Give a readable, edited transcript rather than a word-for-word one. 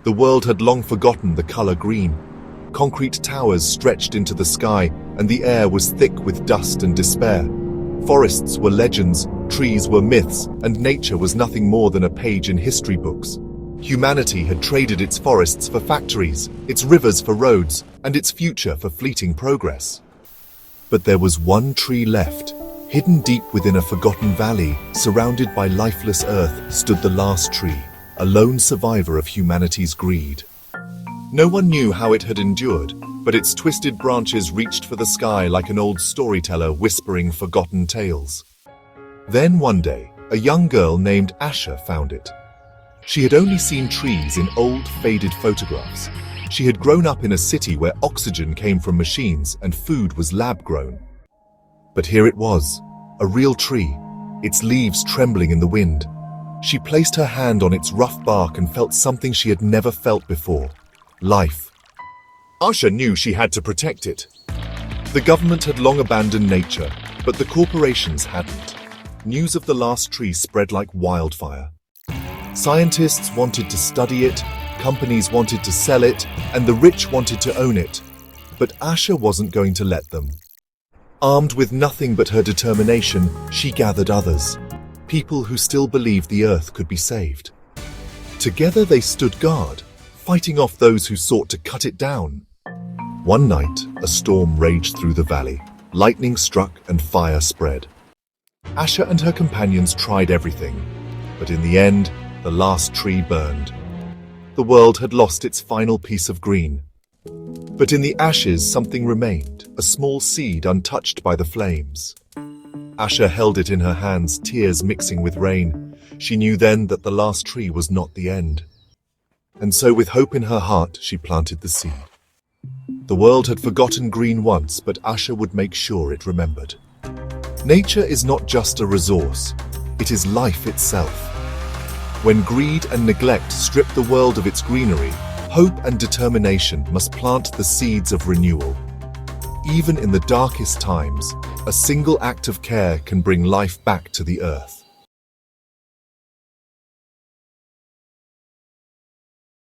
The world had long forgotten the color green. Concrete towers stretched into the sky, and the air was thick with dust and despair. Forests were legends, trees were myths, and nature was nothing more than a page in history books. Humanity had traded its forests for factories, its rivers for roads, and its future for fleeting progress. But there was one tree left. Hidden deep within a forgotten valley, surrounded by lifeless earth, stood the last tree, a lone survivor of humanity's greed. No one knew how it had endured, but its twisted branches reached for the sky like an old storyteller whispering forgotten tales. Then one day, a young girl named Asha found it. She had only seen trees in old, faded photographs. She had grown up in a city where oxygen came from machines and food was lab-grown. But here it was, a real tree, its leaves trembling in the wind. She placed her hand on its rough bark and felt something she had never felt before: life. Asha knew she had to protect it. The government had long abandoned nature, but the corporations hadn't. News of the last tree spread like wildfire. Scientists wanted to study it, companies wanted to sell it, and the rich wanted to own it. But Asha wasn't going to let them. Armed with nothing but her determination, she gathered others, people who still believed the earth could be saved. Together they stood guard, fighting off those who sought to cut it down. One night, a storm raged through the valley. Lightning struck and fire spread. Asha and her companions tried everything, but in the end, the last tree burned. The world had lost its final piece of green. But in the ashes, something remained, a small seed untouched by the flames. Asha held it in her hands, tears mixing with rain. She knew then that the last tree was not the end. And so with hope in her heart, she planted the seed. The world had forgotten green once, but Asha would make sure it remembered. Nature is not just a resource, it is life itself. When greed and neglect strip the world of its greenery, hope and determination must plant the seeds of renewal. Even in the darkest times, a single act of care can bring life back to the earth.